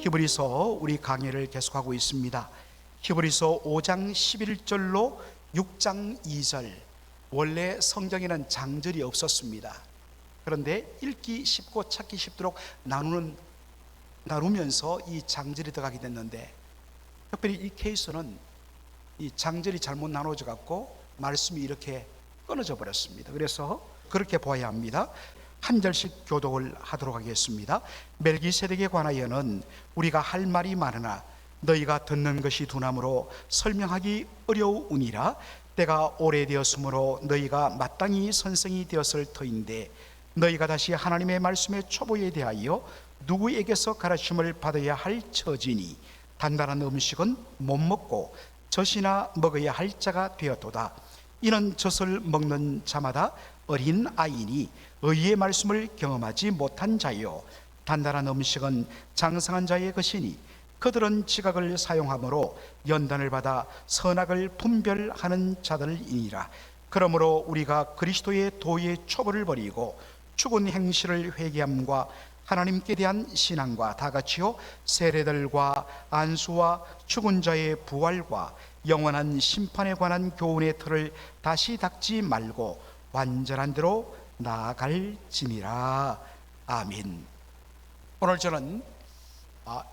히브리서 우리 강의를 계속하고 있습니다. 히브리서 5장 11절로 6장 2절. 원래 성경에는 장절이 없었습니다. 그런데 읽기 쉽고 찾기 쉽도록 나누면서 이 장절이 들어가게 됐는데, 특별히 이 케이스는 이 장절이 잘못 나눠져 갖고 말씀이 이렇게 끊어져 버렸습니다. 그래서 그렇게 보아야 합니다. 한 절씩 교독을 하도록 하겠습니다. 멜기세덱에 관하여는 우리가 할 말이 많으나 너희가 듣는 것이 둔함으로 설명하기 어려우니라. 때가 오래되었으므로 너희가 마땅히 선생이 되었을 터인데, 너희가 다시 하나님의 말씀의 초보에 대하여 누구에게서 가르침을 받아야 할 처지니 단단한 음식은 못 먹고 젖이나 먹어야 할 자가 되었도다. 이는 젖을 먹는 자마다 어린 아이니 의의 말씀을 경험하지 못한 자요, 단단한 음식은 장성한 자의 것이니 그들은 지각을 사용함으로 연단을 받아 선악을 분별하는 자들이니라. 그러므로 우리가 그리스도의 도의 초보를 버리고 죽은 행실을 회개함과 하나님께 대한 신앙과 다같이요 세례들과 안수와 죽은 자의 부활과 영원한 심판에 관한 교훈의 틀을 다시 닦지 말고 완전한 대로 나아갈지니라. 아멘. 오늘 저는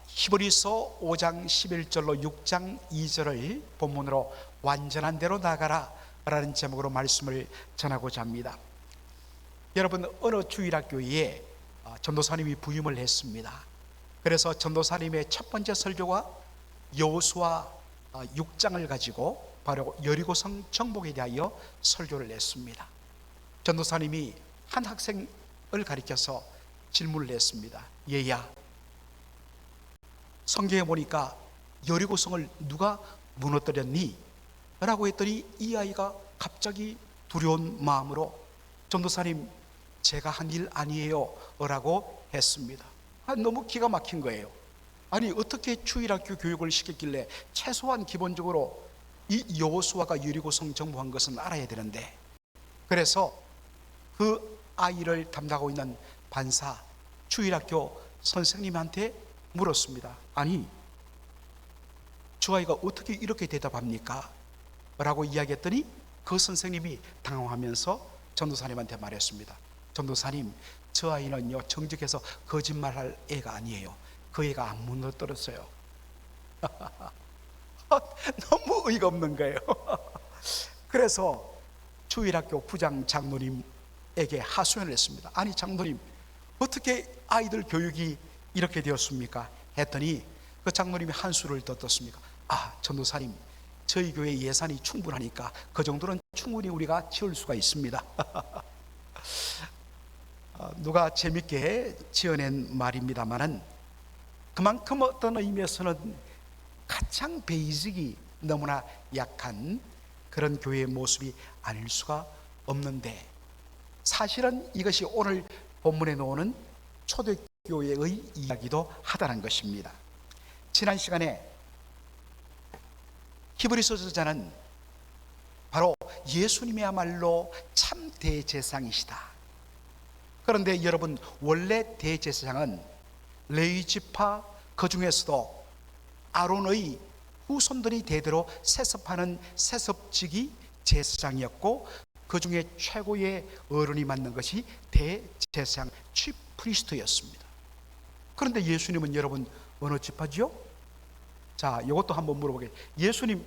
히브리서 5장 11절로 6장 2절을 본문으로 완전한 대로 나아가라 라는 제목으로 말씀을 전하고자 합니다. 여러분, 어느 주일학교에 전도사님이 부임을 했습니다. 그래서 전도사님의 첫 번째 설교가 여호수아 6장을 가지고 바로 여리고성 정복에 대하여 설교를 했습니다. 전도사님이 한 학생을 가리켜서 질문을 했습니다. 얘야, 성경에 보니까 여리고성을 누가 무너뜨렸니? 라고 했더니 이 아이가 갑자기 두려운 마음으로 전도사님, 제가 한 일 아니에요 라고 했습니다. 너무 기가 막힌 거예요. 아니, 어떻게 주일학교 교육을 시켰길래 최소한 기본적으로 이 여호수아가 여리고성 정복한 것은 알아야 되는데. 그래서 그 아이를 담당하고 있는 반사 주일학교 선생님한테 물었습니다. 아니, 저 아이가 어떻게 이렇게 대답합니까? 라고 이야기했더니 그 선생님이 당황하면서 전도사님한테 말했습니다. 전도사님, 저 아이는요 정직해서 거짓말할 애가 아니에요. 그 애가 안 무너뜨렸어요. 너무 어이가 없는 거예요. 그래서 주일학교 부장 장로님에게 하소연을 했습니다. 아니 장로님, 어떻게 아이들 교육이 이렇게 되었습니까? 했더니 그 장로님이 한수를 더 떴습니까? 전도사님, 저희 교회 예산이 충분하니까 그 정도는 충분히 우리가 지을 수가 있습니다. 누가 재밌게 지어낸 말입니다만은 그만큼 어떤 의미에서는 가장 베이직이 너무나 약한 그런 교회의 모습이 아닐 수가 없는데, 사실은 이것이 오늘 본문에 나오는 초대교회의 이야기도 하다는 것입니다. 지난 시간에 히브리서 저자는 바로 예수님이야말로 참 대제사장이시다. 그런데 여러분, 원래 대제사장은 레위 지파, 그 중에서도 아론의 후손들이 대대로 세습하는 세습직이 제사장이었고, 그 중에 최고의 어른이 맡는 것이 대제사장 치프리스트였습니다. 그런데 예수님은 여러분 어느 지파지요? 자, 이것도 한번 물어보겠습니다. 예수님,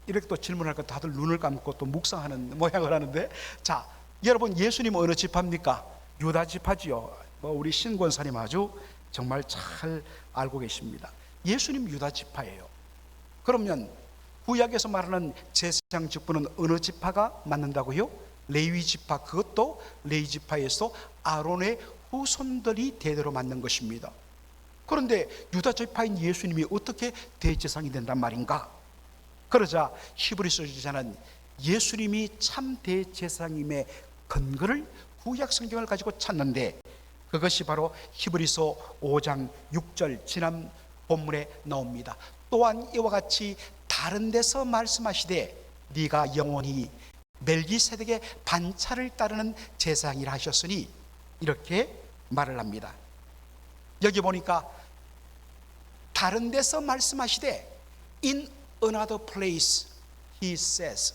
이렇게 또 질문하니까 다들 눈을 감고 또 묵상하는 모양을 하는데, 자, 여러분 예수님 어느 지파입니까? 유다 지파지요. 우리 신권사님 아주 정말 잘 알고 계십니다. 예수님 유다 지파예요. 그러면 구약에서 말하는 제사장 직분은 어느 지파가 맡는다고요? 레위 지파. 그것도 레위 지파에서 아론의 후손들이 대대로 맡는 것입니다. 그런데 유다 지파인 예수님이 어떻게 대제사장이 된단 말인가? 그러자 히브리서 저자는 예수님이 참 대제사장임의 근거를 구약 성경을 가지고 찾는데, 그것이 바로 히브리서 5장 6절 지난 본문에 나옵니다. 또한 이와 같이 다른 데서 말씀하시되 네가 영원히 멜기세덱의 반차를 따르는 제사장이라 하셨으니, 이렇게 말을 합니다. 여기 보니까 다른 데서 말씀하시되 in another place he says.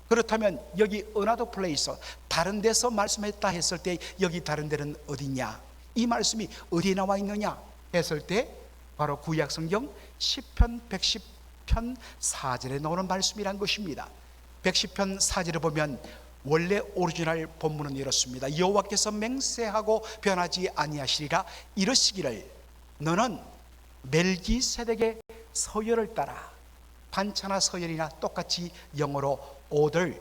그렇다면 여기 another place, 다른 데서 말씀했다 했을 때 여기 다른 데는 어디냐? 이 말씀이 어디에 나와 있느냐 했을 때 바로 구약성경 시편 110편 4절에 나오는 말씀이란 것입니다. 110편 4절에 보면 원래 오리지널 본문은 이렇습니다. 여호와께서 맹세하고 변하지 아니하시리라 이르시기를 너는 멜기세덱의 서열을 따라, 반차나 서열이나 똑같이 영어로 order,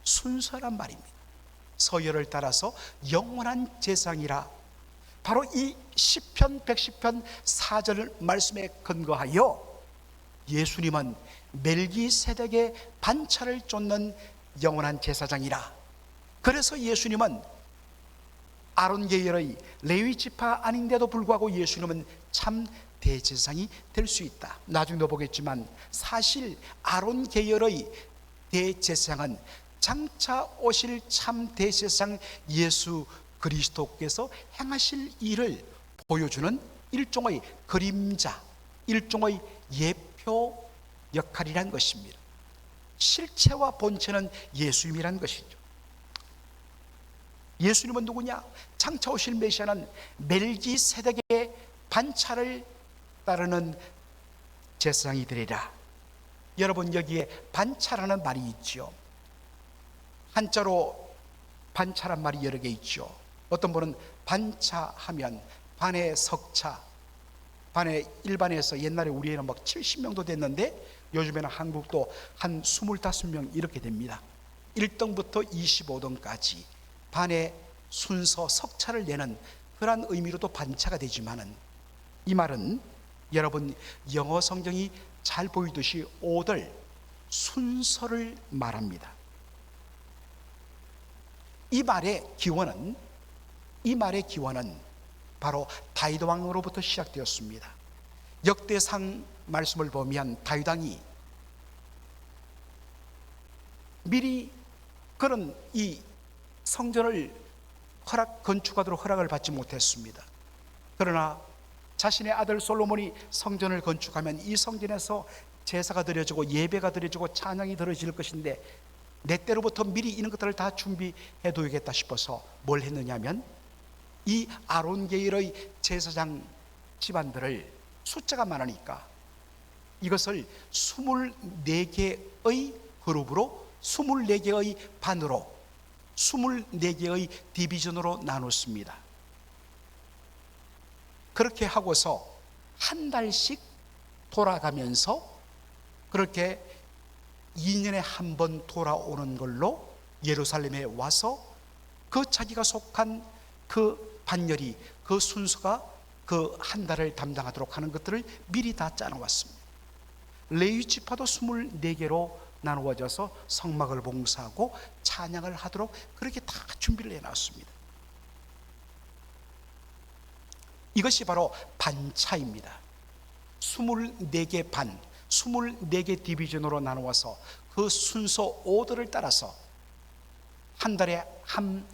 순서란 말입니다. 서열을 따라서 영원한 제사장이라. 바로 이 시편 110편 4절 말씀에 근거하여 예수님은 멜기세덱의 반차를 쫓는 영원한 제사장이라. 그래서 예수님은 아론 계열의 레위 지파 아닌데도 불구하고 예수님은 참 대제사장이 될 수 있다. 나중에도 보겠지만 사실 아론 계열의 대제사장은 장차 오실 참 대제사장 예수 그리스도께서 행하실 일을 보여주는 일종의 그림자, 일종의 예표 역할이란 것입니다. 실체와 본체는 예수님이란 것이죠. 예수님은 누구냐? 장차 오실 메시아는 멜기세덱의 반차를 따르는 제사장이 되리라. 여러분, 여기에 반차라는 말이 있죠. 한자로 반차란 말이 여러 개 있죠. 어떤 분은 반차하면 반의 석차, 반의 일반에서 옛날에 우리에는 막 70명도 됐는데 요즘에는 한국도 한 25명 이렇게 됩니다. 1등부터 25등까지 반의 순서 석차를 내는 그러한 의미로도 반차가 되지만은, 이 말은 여러분 영어 성경이 잘 보이듯이 order, 순서를 말합니다. 이 말의 기원은 바로 다윗 왕으로부터 시작되었습니다. 역대상 말씀을 보면 다윗 왕이 미리 그런 이 성전을 건축하도록 허락을 받지 못했습니다. 그러나 자신의 아들 솔로몬이 성전을 건축하면 이 성전에서 제사가 드려지고 예배가 드려지고 찬양이 드려질 것인데 내 때로부터 미리 이런 것들을 다 준비해 둬야겠다 싶어서 뭘 했느냐면 이 아론 계열의 제사장 집안들을 숫자가 많으니까 이것을 24개의 그룹으로 24개의 반으로 24개의 디비전으로 나눴습니다. 그렇게 하고서 한 달씩 돌아가면서 그렇게 2년에 한 번 돌아오는 걸로 예루살렘에 와서 그 자기가 속한 그 반열이, 그 순서가 그 한 달을 담당하도록 하는 것들을 미리 다 짜놓았습니다. 레위 지파도 24개로 나누어져서 성막을 봉사하고 찬양을 하도록 그렇게 다 준비를 해놨습니다. 이것이 바로 반차입니다. 24개 반, 24개 디비전으로 나누어서 그 순서 오더를 따라서 한 달에 한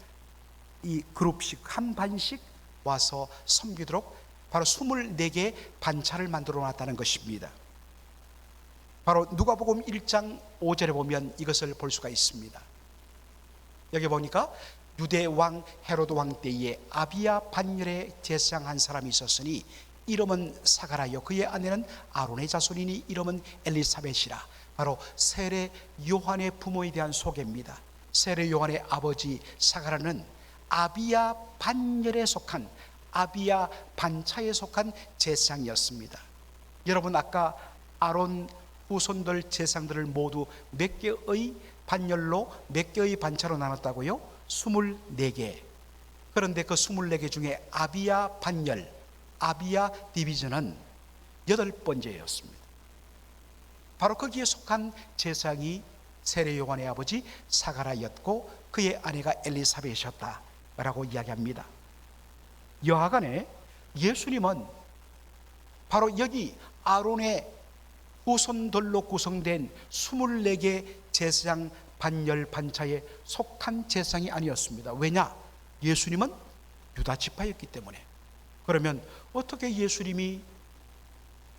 이 그룹씩, 한 반씩 와서 섬기도록 바로 24개의 반차를 만들어 놨다는 것입니다. 바로 누가복음 1장 5절에 보면 이것을 볼 수가 있습니다. 여기 보니까 유대 왕 헤로드 왕 때에 아비야 반열의 제사장 한 사람이 있었으니 이름은 사가라요 그의 아내는 아론의 자손이니 이름은 엘리사벳이라. 바로 세례 요한의 부모에 대한 소개입니다. 세례 요한의 아버지 사가라는 아비야 반열에 속한, 아비야 반차에 속한 제사장이었습니다. 여러분, 아까 아론 후손들 제사장들을 모두 몇 개의 반열로, 몇 개의 반차로 나눴다고요? 24개. 그런데 그 24개 중에 아비야 반열, 아비야 디비전은 8번째였습니다. 바로 거기에 속한 제사장이 세례 요한의 아버지 사가라였고 그의 아내가 엘리사벳이었다라고 이야기합니다. 여하간에 예수님은 바로 여기 아론의 후손들로 구성된 24개 제사장 반열 반차에 속한 제사장이 아니었습니다. 왜냐? 예수님은 유다 지파였기 때문에. 그러면 어떻게 예수님이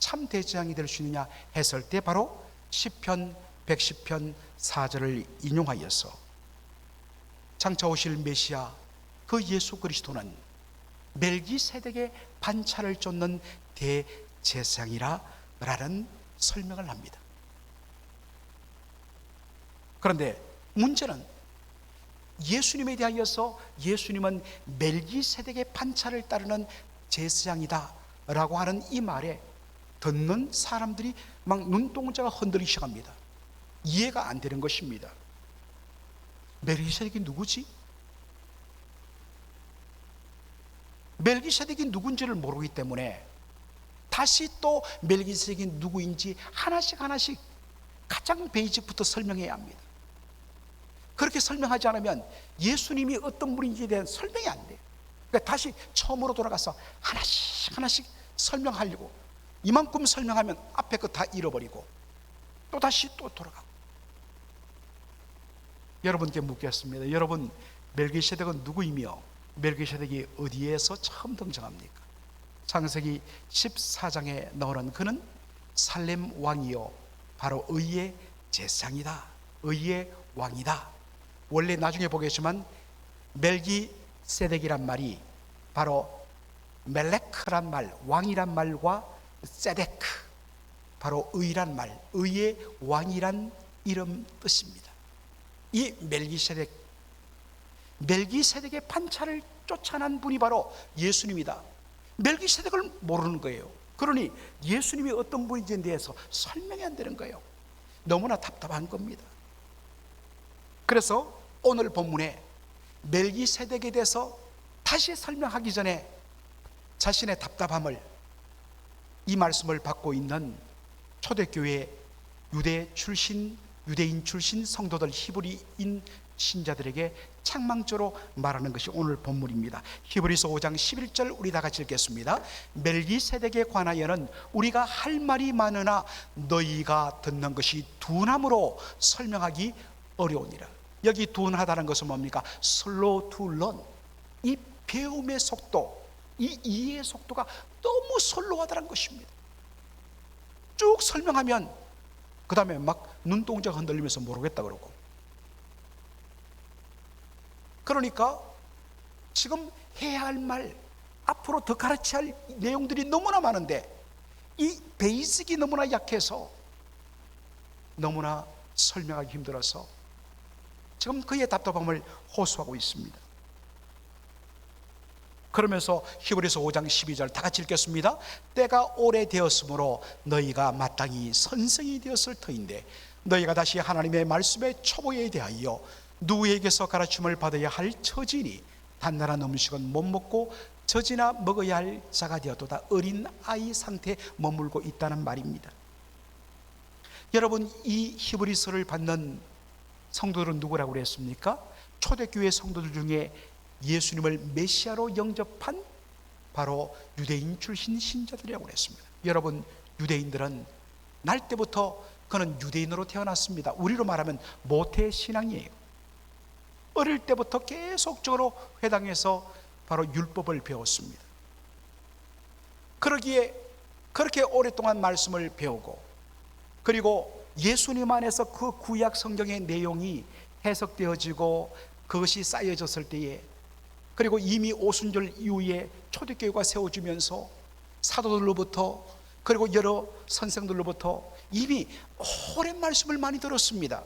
참 대제사장이 될 수 있느냐 했을 때 바로 시편 110편 4절을 인용하여서 장차 오실 메시아 그 예수 그리스도는 멜기세덱의 반차를 쫓는 대제사장이라는 설명을 합니다. 그런데 문제는 예수님에 대하여서 예수님은 멜기세덱의 반차를 따르는 제사장이다 라고 하는 이 말에 듣는 사람들이 막 눈동자가 흔들리기 시작합니다. 이해가 안 되는 것입니다. 멜기세덱이 누구지? 멜기세덱이 누군지를 모르기 때문에 다시 또 멜기세덱이 누구인지 하나씩 가장 베이직부터 설명해야 합니다. 그렇게 설명하지 않으면 예수님이 어떤 분인지에 대한 설명이 안 돼요. 그러니까 다시 처음으로 돌아가서 하나씩 설명하려고 이만큼 설명하면 앞에 거 다 잃어버리고 또 다시 또 돌아가고. 여러분께 묻겠습니다. 여러분, 멜기세덱은 누구이며 멜기세덱이 어디에서 처음 등장합니까? 창세기 14장에 나오는 그는 살렘 왕이요 바로 의의 제사장이다, 의의 왕이다. 원래 나중에 보겠지만 멜기세덱이란 말이 바로 멜레크란 말, 왕이란 말과 세데크, 바로 의란 말, 의의 왕이란 이름 뜻입니다. 이 멜기세덱의 반차를 쫓아난 분이 바로 예수님이다. 멜기세덱을 모르는 거예요. 그러니 예수님이 어떤 분인지에 대해서 설명이 안 되는 거예요. 너무나 답답한 겁니다. 그래서 오늘 본문에 멜기세덱에 대해서 다시 설명하기 전에 자신의 답답함을, 이 말씀을 받고 있는 초대교회 유대인 출신 성도들, 히브리인 신자들에게 책망조로 말하는 것이 오늘 본문입니다. 히브리서 5장 11절 우리 다 같이 읽겠습니다. 멜기세덱에 관하여는 우리가 할 말이 많으나 너희가 듣는 것이 둔함으로 설명하기 어려우니라. 여기 둔하다는 것은 뭡니까? slow to learn. 이 배움의 속도, 이 이해의 속도가 너무 슬로우하다는 것입니다. 쭉 설명하면 그 다음에 막 눈동자가 흔들리면서 모르겠다 그러고. 그러니까 지금 해야 할 말, 앞으로 더 가르쳐야 할 내용들이 너무나 많은데 이 베이직이 너무나 약해서 너무나 설명하기 힘들어서 지금 그의 답답함을 호소하고 있습니다. 그러면서 히브리서 5장 12절 다 같이 읽겠습니다. 때가 오래되었으므로 너희가 마땅히 선생이 되었을 터인데 너희가 다시 하나님의 말씀의 초보에 대하여 누구에게서 가르침을 받아야 할 처지니 단단한 음식은 못 먹고 젖이나 먹어야 할 자가 되어도다 어린 아이 상태에 머물고 있다는 말입니다. 여러분, 이 히브리서를 받는 성도들은 누구라고 그랬습니까? 초대교회 성도들 중에 예수님을 메시아로 영접한 바로 유대인 출신 신자들이라고 그랬습니다. 여러분, 유대인들은 날 때부터 그는 유대인으로 태어났습니다. 우리로 말하면 모태 신앙이에요. 어릴 때부터 계속적으로 회당에서 바로 율법을 배웠습니다. 그러기에 그렇게 오랫동안 말씀을 배우고, 그리고 예수님 안에서 그 구약 성경의 내용이 해석되어지고 그것이 쌓여졌을 때에, 그리고 이미 오순절 이후에 초대교회가 세워지면서 사도들로부터 그리고 여러 선생들로부터 이미 오랜 말씀을 많이 들었습니다.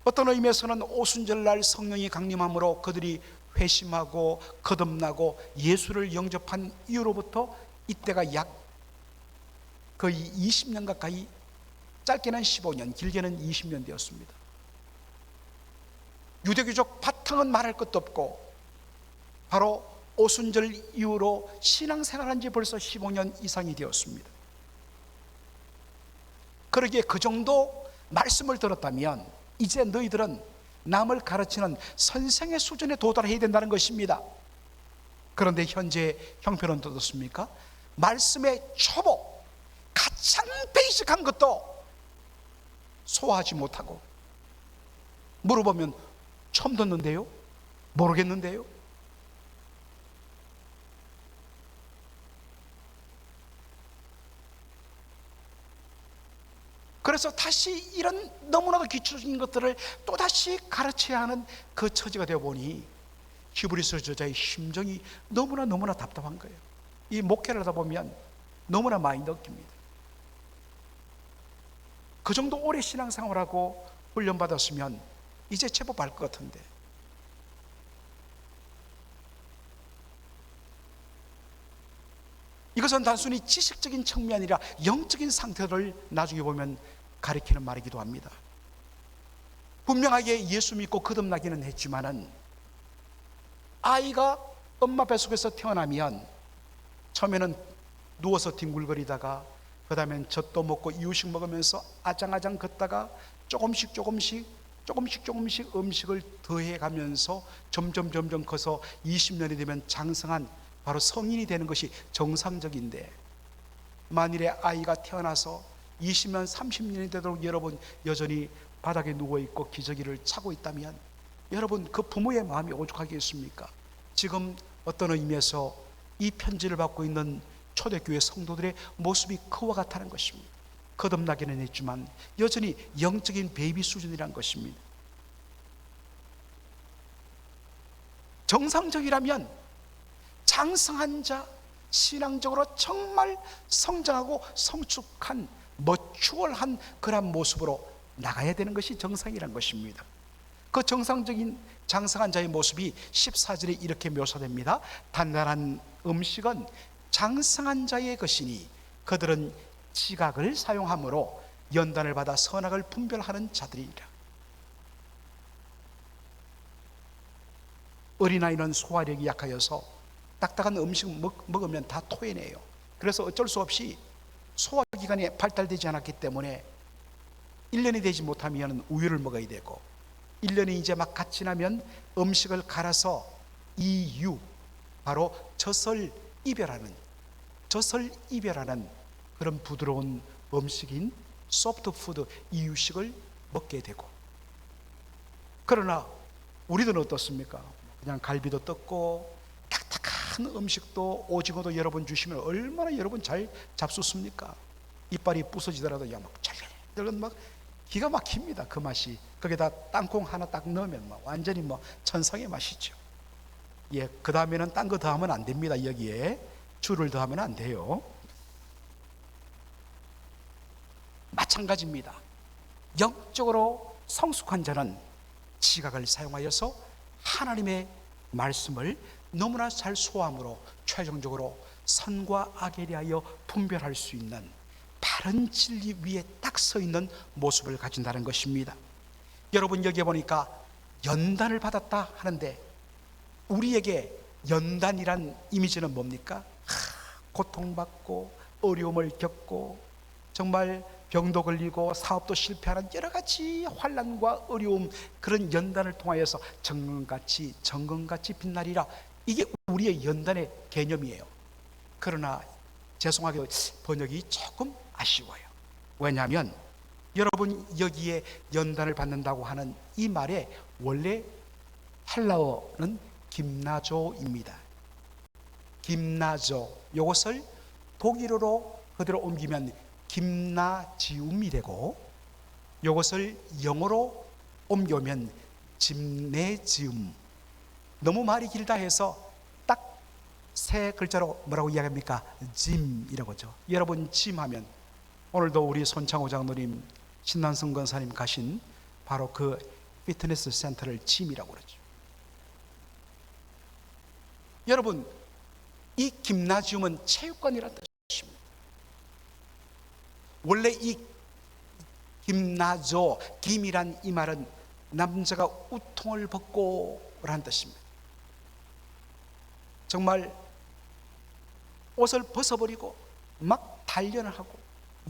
어떤 의미에서는 오순절날 성령이 강림함으로 그들이 회심하고 거듭나고 예수를 영접한 이후로부터 이때가 약 거의 20년 가까이, 짧게는 15년, 길게는 20년 되었습니다. 유대교적 바탕은 말할 것도 없고 바로 오순절 이후로 신앙생활한 지 벌써 15년 이상이 되었습니다. 그러기에 그 정도 말씀을 들었다면 이제 너희들은 남을 가르치는 선생의 수준에 도달해야 된다는 것입니다. 그런데 현재 형편은 어떻습니까? 말씀의 초보, 가장 베이직한 것도 소화하지 못하고, 물어보면 처음 듣는데요? 모르겠는데요? 그래서 다시 이런 너무나도 기초적인 것들을 또다시 가르쳐야 하는 그 처지가 되어 보니 히브리서 저자의 심정이 너무나 답답한 거예요. 이 목회를 하다 보면 너무나 많이 느낍니다. 그 정도 오래 신앙생활하고 훈련받았으면 이제 제법 알 것 같은데, 이것은 단순히 지식적인 측면이 아니라 영적인 상태를 나중에 보면 가리키는 말이기도 합니다. 분명하게 예수 믿고 거듭나기는 했지만은 아이가 엄마 뱃속에서 태어나면 처음에는 누워서 뒹굴거리다가 그 다음엔 젖도 먹고 이유식 먹으면서 아장아장 걷다가 조금씩 음식을 더해가면서 점점 커서 20년이 되면 장성한 바로 성인이 되는 것이 정상적인데, 만일에 아이가 태어나서 20년 30년이 되도록 여러분 여전히 바닥에 누워있고 기저귀를 차고 있다면 여러분 그 부모의 마음이 오죽하겠습니까? 지금 어떤 의미에서 이 편지를 받고 있는 초대교회 성도들의 모습이 그와 같다는 것입니다. 거듭나기는 했지만 여전히 영적인 베이비 수준이란 것입니다. 정상적이라면 장성한 자, 신앙적으로 정말 성장하고 성숙한 머추얼한 그런 모습으로 나가야 되는 것이 정상이란 것입니다. 그 정상적인 장성한 자의 모습이 14절에 이렇게 묘사됩니다. 단단한 음식은 장성한 자의 것이니 그들은 지각을 사용함으로 연단을 받아 선악을 분별하는 자들이라. 어린아이는 소화력이 약하여서 딱딱한 음식 먹으면 다 토해내요. 그래서 어쩔 수 없이 소화기관이 발달되지 않았기 때문에 1년이 되지 못하면 우유를 먹어야 되고, 1년이 이제 막 갓 지나면 음식을 갈아서 이유, 바로 젖을 이별하는 그런 부드러운 음식인 소프트푸드 이유식을 먹게 되고, 그러나 우리들은 어떻습니까? 그냥 갈비도 뜯고 딱딱한 음식도 오징어도 여러분 주시면 얼마나 여러분 잘 잡수습니까? 이빨이 부서지더라도 막 잘들은 막 기가 막힙니다. 그 맛이. 거기다 땅콩 하나 딱 넣으면 완전히 천상의 맛이죠. 예, 그 다음에는 딴 거 더하면 안 됩니다. 여기에 줄을 더하면 안 돼요. 마찬가지입니다. 영적으로 성숙한 자는 지각을 사용하여서 하나님의 말씀을 너무나 잘 소화함으로 최종적으로 선과 악에 대하여 분별할 수 있는 바른 진리 위에 딱 서 있는 모습을 가진다는 것입니다. 여러분 여기에 보니까 연단을 받았다 하는데, 우리에게 연단이란 이미지는 뭡니까? 고통받고 어려움을 겪고 정말 병도 걸리고 사업도 실패하는 여러 가지 환난과 어려움, 그런 연단을 통하여서 정금같이 빛나리라. 이게 우리의 연단의 개념이에요. 그러나 죄송하게 번역이 조금 아쉬워요. 왜냐하면 여러분 여기에 연단을 받는다고 하는 이 말의 원래 헬라어는 김나조입니다. 김나조, 이것을 독일어로 그대로 옮기면 김나지움이 되고, 이것을 영어로 옮겨오면 짐네지움. 너무 말이 길다 해서 딱 세 글자로 뭐라고 이야기합니까? 짐이라고 하죠. 여러분 짐 하면 오늘도 우리 손창호 장로님, 신난성 권사님 가신 바로 그 피트니스 센터를 짐이라고 그러죠. 여러분 이 김나지움은 체육관이라는 뜻입니다. 원래 이 김나조, 김이란 이 말은 남자가 우통을 벗고 라는 뜻입니다. 정말 옷을 벗어버리고 막 단련을 하고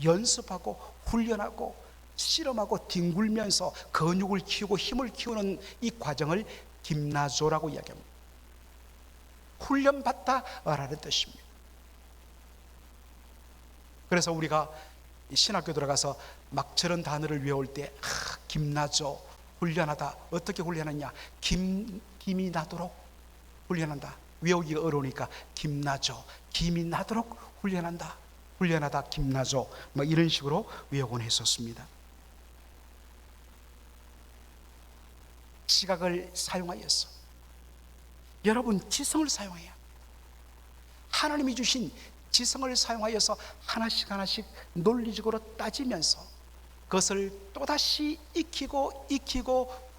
연습하고 훈련하고 실험하고 뒹굴면서 근육을 키우고 힘을 키우는 이 과정을 김나조라고 이야기합니다. 훈련받다라는 뜻입니다. 그래서 우리가 신학교 들어가서 막 저런 단어를 외울 때 김나조, 훈련하다. 어떻게 훈련하냐? 김이 나도록 훈련한다. 외우기가 어려우니까 김나조, 김이 나도록 훈련한다. 훈련하다 김나조, 이런 식으로 외우곤 했었습니다. 지각을 사용하여서, 여러분 지성을 사용해야, 하나님이 주신 지성을 사용하여서 하나씩 하나씩 논리적으로 따지면서 그것을 또다시 익히고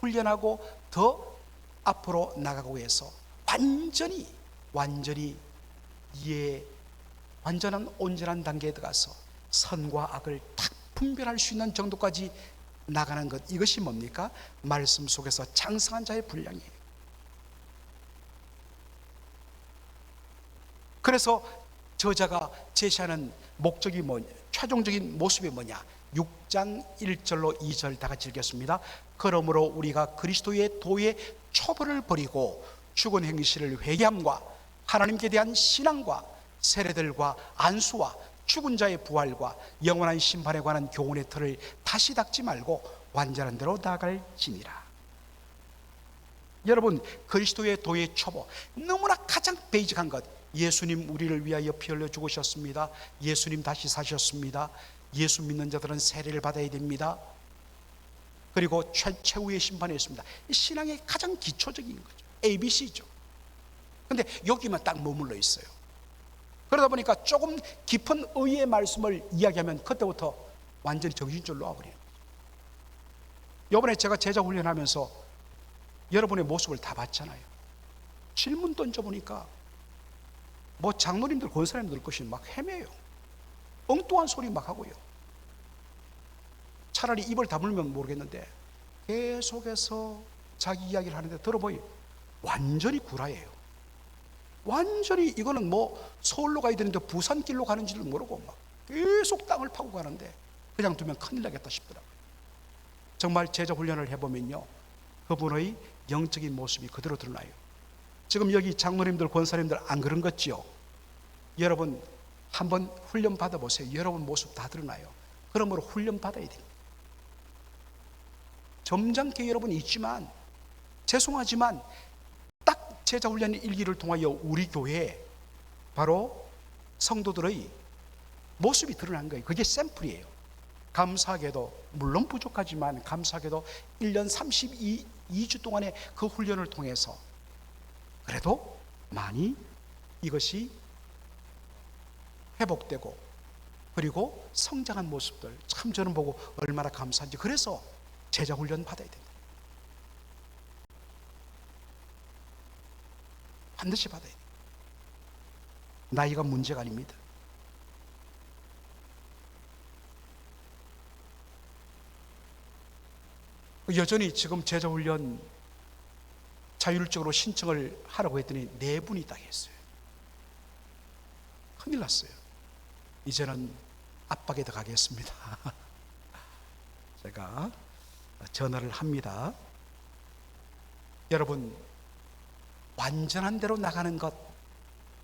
훈련하고 더 앞으로 나가고 해서 완전히 완전한 온전한 단계에 들어가서 선과 악을 딱 분별할 수 있는 정도까지 나가는 것, 이것이 뭡니까? 말씀 속에서 장성한 자의 분량이에요. 그래서 저자가 제시하는 목적이 뭐냐, 최종적인 모습이 뭐냐? 6장 1절로 2절 다 같이 읽겠습니다. 그러므로 우리가 그리스도의 도의 초벌을 버리고 죽은 행실을 회개함과 하나님께 대한 신앙과 세례들과 안수와 죽은 자의 부활과 영원한 심판에 관한 교훈의 틀을 다시 닦지 말고 완전한 대로 나아갈지니라. 여러분, 그리스도의 도의 초보, 너무나 가장 베이직한 것, 예수님 우리를 위하여 피 흘려 죽으셨습니다. 예수님 다시 사셨습니다. 예수 믿는 자들은 세례를 받아야 됩니다. 그리고 최후의 심판이 있습니다. 이 신앙의 가장 기초적인 거죠. ABC죠. 근데 여기만 딱 머물러 있어요. 그러다 보니까 조금 깊은 의의 말씀을 이야기하면 그때부터 완전히 정신줄 놓아버려요. 이번에 제가 제자 훈련하면서 여러분의 모습을 다 봤잖아요. 질문 던져보니까 뭐 장로님들, 권사님들 것이 막 헤매요. 엉뚱한 소리 막 하고요. 차라리 입을 다물면 모르겠는데 계속해서 자기 이야기를 하는데 들어보니 완전히 구라예요. 완전히 이거는 뭐 서울로 가야 되는데 부산길로 가는지를 모르고 막 계속 땅을 파고 가는데 그냥 두면 큰일 나겠다 싶더라고요. 정말 제자 훈련을 해보면요, 그분의 영적인 모습이 그대로 드러나요. 지금 여기 장로님들, 권사님들 안 그런 거지요? 여러분 한번 훈련 받아보세요. 여러분 모습 다 드러나요. 그러므로 훈련 받아야 됩니다. 점잖게 여러분 있지만, 죄송하지만 딱 제자 훈련 일기를 통하여 우리 교회에 바로 성도들의 모습이 드러난 거예요. 그게 샘플이에요. 감사하게도, 물론 부족하지만 감사하게도 1년 32주 동안의 그 훈련을 통해서 그래도 많이 이것이 회복되고 그리고 성장한 모습들, 참 저는 보고 얼마나 감사한지. 그래서 제자 훈련 받아야 된다. 반드시 받아야 돼요. 나이가 문제가 아닙니다. 여전히 지금 제자 훈련 자율적으로 신청을 하라고 했더니 4분이 딱 했어요. 큰일 났어요. 이제는 압박에 들어가겠습니다. 제가 전화를 합니다. 여러분, 완전한 대로 나가는 것,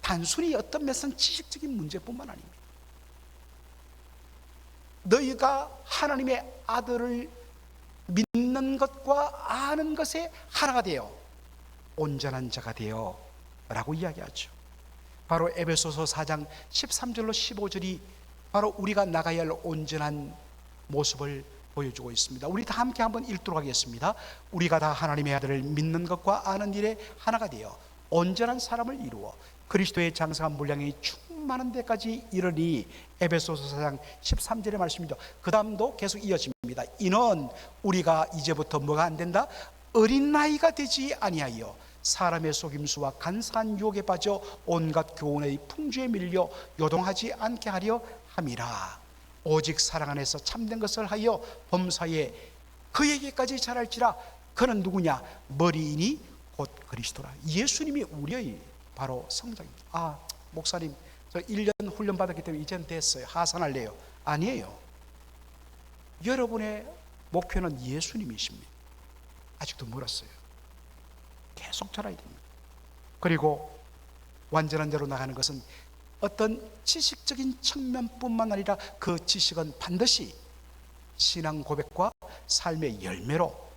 단순히 어떤 몇선 지식적인 문제뿐만 아닙니다. 너희가 하나님의 아들을 믿는 것과 아는 것에 하나가 되어 온전한 자가 되어 라고 이야기하죠. 바로 에베소서 4장 13절로 15절이 바로 우리가 나가야 할 온전한 모습을 보여주고 있습니다. 우리 다 함께 한번 읽도록 하겠습니다. 우리가 다 하나님의 아들을 믿는 것과 아는 일에 하나가 되어 온전한 사람을 이루어 그리스도의 장성한 분량이 충만한 데까지 이르니. 에베소서 4장 13절의 말씀이죠. 그 다음도 계속 이어집니다. 이는 우리가 이제부터 뭐가 안 된다? 어린 나이가 되지 아니하여 사람의 속임수와 간사한 유혹에 빠져 온갖 교훈의 풍주에 밀려 요동하지 않게 하려 함이라. 오직 사랑 안에서 참된 것을 하여 범사에 그에게까지 자랄지라. 그는 누구냐? 머리이니 곧 그리스도라. 예수님이 우리의 바로 성장입니다. 목사님, 저 1년 훈련 받았기 때문에 이제는 됐어요, 하산할래요. 아니에요. 여러분의 목표는 예수님이십니다. 아직도 멀었어요. 계속 자라야 됩니다. 그리고 완전한 대로 나가는 것은 어떤 지식적인 측면뿐만 아니라 그 지식은 반드시 신앙 고백과 삶의 열매로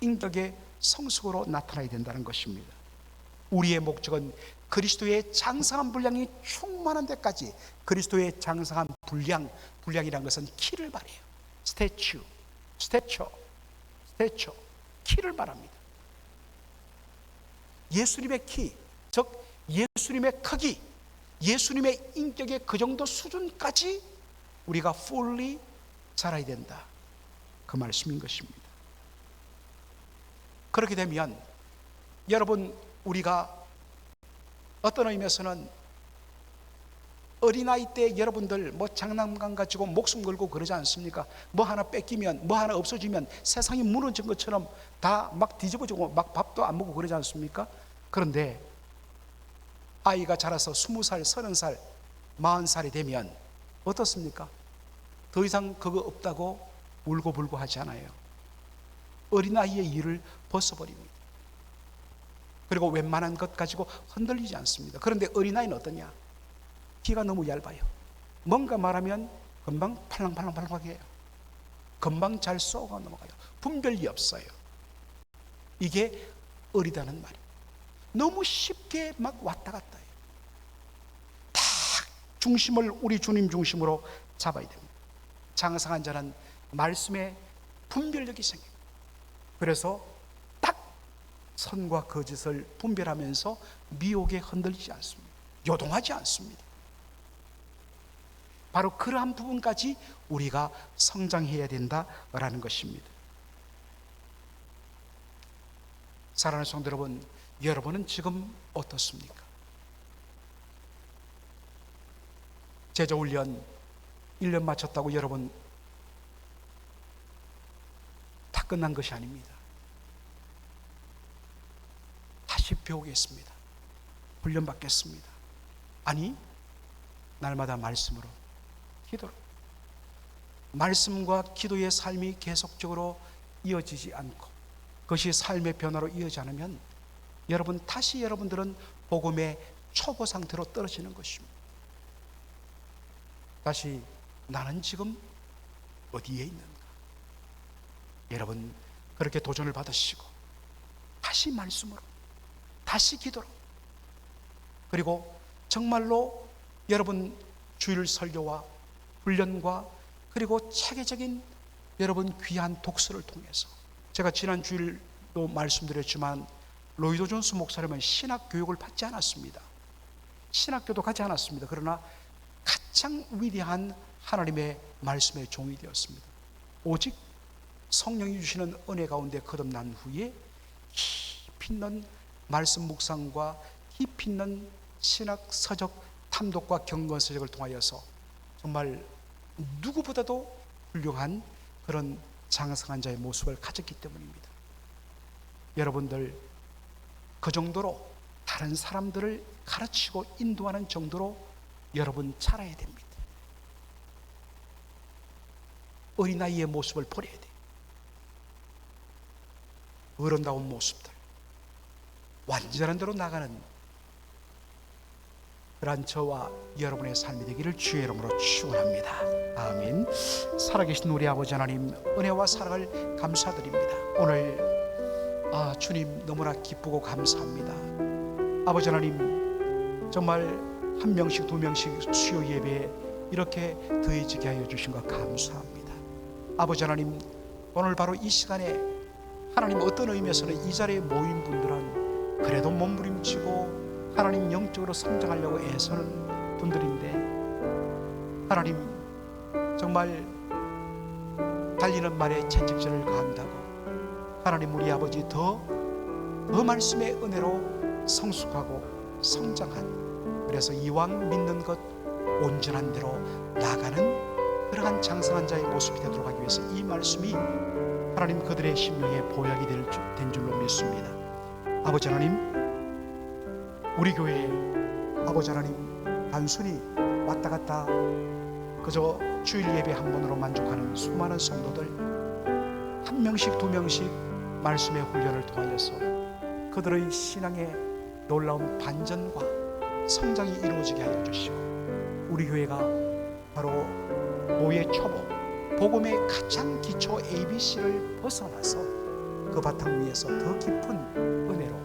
인격의 성숙으로 나타나야 된다는 것입니다. 우리의 목적은 그리스도의 장성한 분량이 충만한 데까지, 그리스도의 장성한 분량이란 것은 키를 말해요. 스태처, 키를 말합니다. 예수님의 키, 즉 예수님의 크기, 예수님의 인격의 그 정도 수준까지 우리가 fully 자라야 된다, 그 말씀인 것입니다. 그렇게 되면 여러분, 우리가 어떤 의미에서는 어린아이 때 여러분들 뭐 장난감 가지고 목숨 걸고 그러지 않습니까? 뭐 하나 뺏기면, 뭐 하나 없어지면 세상이 무너진 것처럼 다 막 뒤집어지고 막 밥도 안 먹고 그러지 않습니까? 그런데 아이가 자라서 20살, 30살, 40살이 되면 어떻습니까? 더 이상 그거 없다고 울고불고 하지 않아요. 어린아이의 일을 벗어버립니다. 그리고 웬만한 것 가지고 흔들리지 않습니다. 그런데 어린아이는 어떠냐? 귀가 너무 얇아요. 뭔가 말하면 금방 팔랑팔랑팔랑하게 해요. 금방 잘 쏘가 넘어가요. 분별이 없어요. 이게 어리다는 말이에요. 너무 쉽게 막 왔다 갔다 해요. 딱 중심을 우리 주님 중심으로 잡아야 됩니다. 장성한 자는 말씀에 분별력이 생겨요. 그래서 딱 선과 거짓을 분별하면서 미혹에 흔들리지 않습니다. 요동하지 않습니다. 바로 그러한 부분까지 우리가 성장해야 된다라는 것입니다. 사랑하는 성도 여러분, 여러분은 지금 어떻습니까? 제자훈련 1년 마쳤다고 여러분 다 끝난 것이 아닙니다. 다시 배우겠습니다. 훈련받겠습니다. 아니, 날마다 말씀으로, 기도로, 말씀과 기도의 삶이 계속적으로 이어지지 않고 그것이 삶의 변화로 이어지지 않으면 여러분, 다시 여러분들은 복음의 초보 상태로 떨어지는 것입니다. 다시 나는 지금 어디에 있는가? 여러분, 그렇게 도전을 받으시고 다시 말씀으로, 다시 기도로, 그리고 정말로 여러분 주일 설교와 훈련과 그리고 체계적인 여러분 귀한 독서를 통해서, 제가 지난 주일도 말씀드렸지만 로이드 존스 목사님은 신학 교육을 받지 않았습니다. 신학교도 가지 않았습니다. 그러나 가장 위대한 하나님의 말씀의 종이 되었습니다. 오직 성령이 주시는 은혜 가운데 거듭난 후에 깊이 있는 말씀 묵상과 깊이 있는 신학 서적 탐독과 경건 서적을 통하여서 정말 누구보다도 훌륭한 그런 장성한 자의 모습을 가졌기 때문입니다. 여러분들 그 정도로 다른 사람들을 가르치고 인도하는 정도로 여러분 자라야 됩니다. 어린아이의 모습을 버려야 돼요. 어른다운 모습들, 완전한 대로 나가는 그러한 저와 여러분의 삶이 되기를 주의 이름으로 축원합니다. 아멘. 살아계신 우리 아버지 하나님, 은혜와 사랑을 감사드립니다. 오늘 주님 너무나 기쁘고 감사합니다. 아버지 하나님, 정말 한 명씩 두 명씩 수요 예배에 이렇게 더해지게 하여 주신 것 감사합니다. 아버지 하나님, 오늘 바로 이 시간에 하나님 어떤 의미에서는 이 자리에 모인 분들은 그래도 몸부림치고 하나님 영적으로 성장하려고 애쓰는 분들인데, 하나님 정말 달리는 말에 채찍질을 가한다고 하나님 우리 아버지 더 말씀의 은혜로 성숙하고 성장한, 그래서 이왕 믿는 것 온전한 대로 나가는 그러한 장성한 자의 모습이 되도록 하기 위해서 이 말씀이 하나님 그들의 심령에 보약이 된 줄로 믿습니다. 아버지 하나님, 우리 교회에 아버지 하나님 단순히 왔다 갔다 그저 주일 예배 한 번으로 만족하는 수많은 성도들, 한 명씩 두 명씩 말씀의 훈련을 통하여서 그들의 신앙의 놀라운 반전과 성장이 이루어지게 하여 주시고, 우리 교회가 바로 모의 초보, 복음의 가장 기초 ABC를 벗어나서 그 바탕 위에서 더 깊은 은혜로,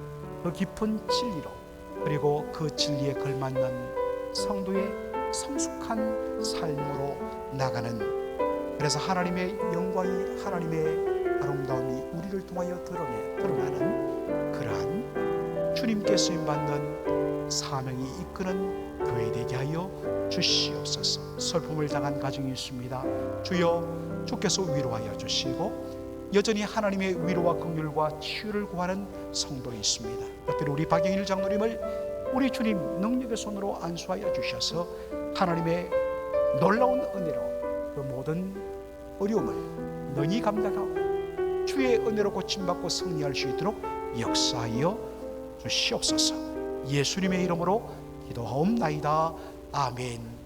더 깊은 진리로, 그리고 그 진리에 걸맞는 성도의 성숙한 삶으로 나가는, 그래서 하나님의 영광이, 하나님의 아름다움이 우리를 통하여 드러나는 그러한 주님께 쓰임받는 사명이 이끄는 교회 되게 하여 주시옵소서. 슬픔을 당한 가정이 있습니다. 주여, 주께서 위로하여 주시고 여전히 하나님의 위로와 긍휼과 치유를 구하는 성도 있습니다. 특별히 우리 박영일 장로님을 우리 주님 능력의 손으로 안수하여 주셔서 하나님의 놀라운 은혜로 그 모든 어려움을 능히 감당하고 주의 은혜로 고침받고 승리할 수 있도록 역사하여 주시옵소서. 예수님의 이름으로 기도하옵나이다. 아멘.